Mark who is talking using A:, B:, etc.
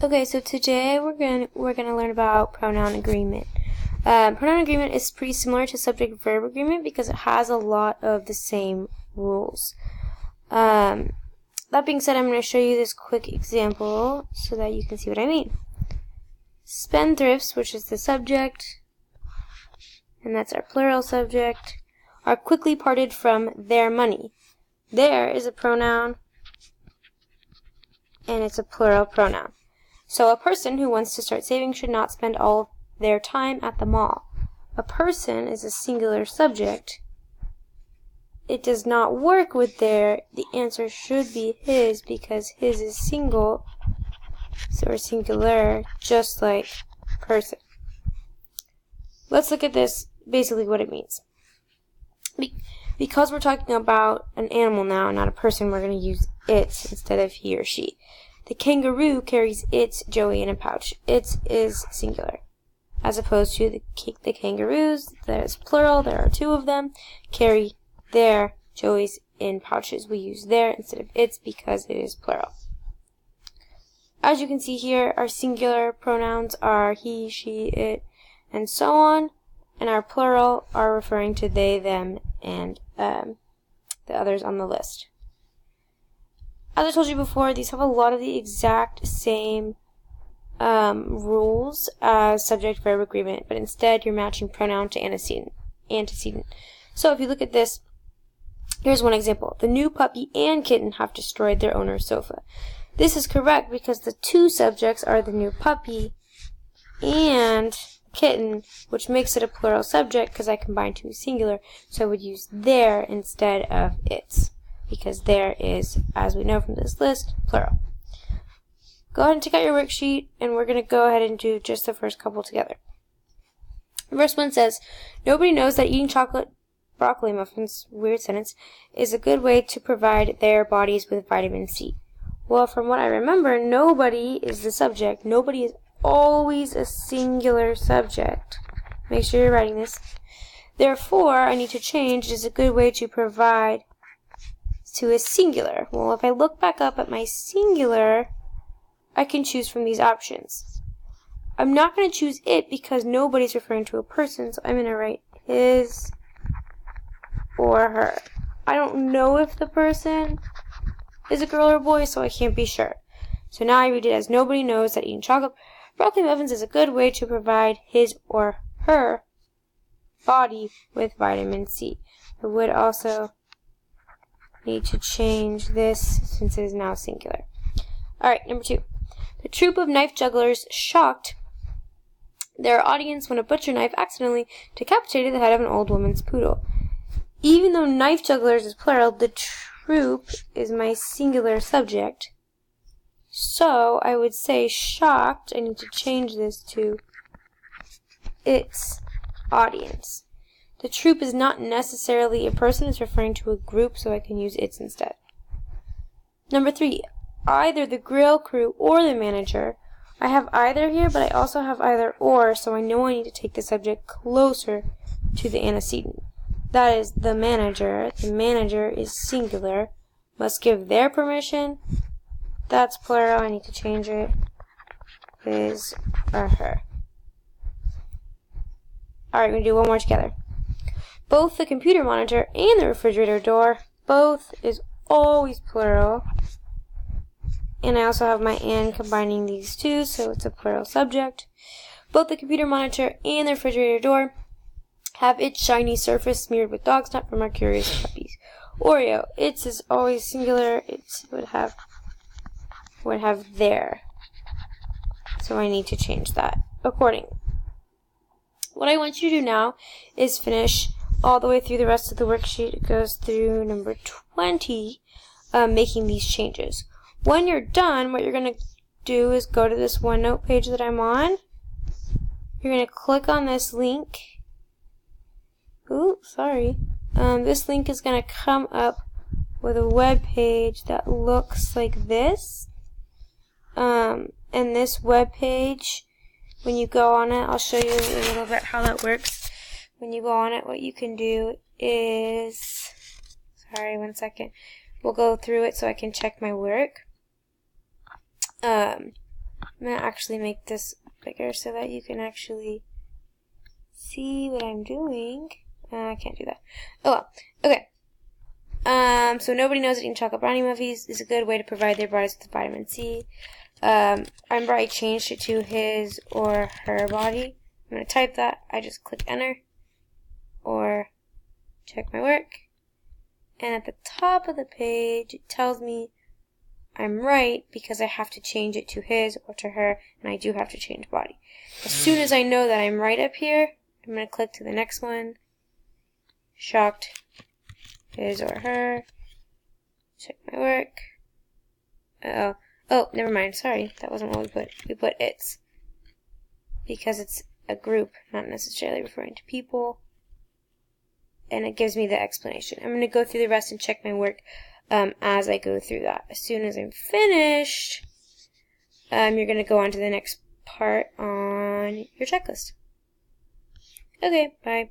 A: Okay, so today we're gonna learn about pronoun agreement. Pronoun agreement is pretty similar to subject-verb agreement because it has a lot of the same rules. That being said, I'm going to show you this quick example so that you can see what I mean. Spendthrifts, which is the subject, and that's our plural subject, are quickly parted from their money. There is a pronoun, and it's a plural pronoun. So a person who wants to start saving should not spend all their time at the mall. A person is a singular subject. It does not work with their. The answer should be his because his is single, or singular, just like person. Let's look at this, basically what it means. Because we're talking about an animal now, not a person, we're going to use its instead of he or she. The kangaroo carries its Joey in a pouch. Its is singular. As opposed to the kangaroos, that is plural, there are two of them, carry their Joeys in pouches. We use their instead of its because it is plural. As you can see here, our singular pronouns are he, she, it, and so on, and our plural are referring to they, them, and the others on the list. As I told you before, these have a lot of the exact same rules as subject-verb agreement, but instead you're matching pronoun to antecedent. So if you look at this, here's one example. The new puppy and kitten have destroyed their owner's sofa. This is correct because the two subjects are the new puppy and kitten, which makes it a plural subject because I combined two singular, so I would use their instead of its, because there is, as we know from this list, plural. Go ahead and take out your worksheet, and we're going to go ahead and do just the first couple together. The first one says, nobody knows that eating chocolate broccoli muffins, weird sentence, is a good way to provide their bodies with vitamin C. Well, from what I remember, nobody is the subject. Nobody is always a singular subject. Make sure you're writing this. Therefore, I need to change, it is a good way to provide to a singular. Well, if I look back up at my singular, I can choose from these options. I'm not going to choose it because nobody's referring to a person, so I'm going to write his or her. I don't know if the person is a girl or boy, so I can't be sure. So now I read it as nobody knows that eating chocolate broccoli muffins is a good way to provide his or her body with vitamin C. I would also need to change this since it is now singular. Alright, number 2. The troupe of knife jugglers shocked their audience when a butcher knife accidentally decapitated the head of an old woman's poodle. Even though knife jugglers is plural, the troupe is my singular subject. So I would say shocked. I need to change this to its audience. The troupe is not necessarily a person, it's referring to a group, so I can use its instead. Number 3, either the grill crew or the manager. I have either here, but I also have either or, so I know I need to take the subject closer to the antecedent. That is the manager. The manager is singular. Must give their permission. That's plural. I need to change it. His or her. Alright, we're going to do one more together. Both the computer monitor and the refrigerator door. Both is always plural. And I also have my and combining these two, so it's a plural subject. Both the computer monitor and the refrigerator door have its shiny surface smeared with dog snot from our curious puppies. Oreo. Its is always singular. It would have their. So I need to change that accordingly. What I want you to do now is finish all the way through the rest of the worksheet. It goes through number 20, making these changes. When you're done, what you're going to do is go to this OneNote page that I'm on. You're going to click on this link. Ooh, sorry. This link is going to come up with a web page that looks like this. And this web page, when you go on it, I'll show you a little bit how that works. When you go on it, what you can do is, sorry, one second. We'll go through it so I can check my work. I'm going to actually make this bigger so that you can actually see what I'm doing. I can't do that. Oh well. Okay. So nobody knows eating chocolate brownie muffins is a good way to provide their bodies with vitamin C. Remember I changed it to his or her body. I'm going to type that. I just click enter or check my work. And at the top of the page, it tells me I'm right because I have to change it to his or to her, and I do have to change body. As soon as I know that I'm right up here, I'm going to click to the next one. Shocked, his or her. Check my work. Uh-oh. Oh, never mind. Sorry, that wasn't what we put. We put its. Because it's a group, not necessarily referring to people. And it gives me the explanation. I'm going to go through the rest and check my work as I go through that. As soon as I'm finished, you're going to go on to the next part on your checklist. Okay, bye.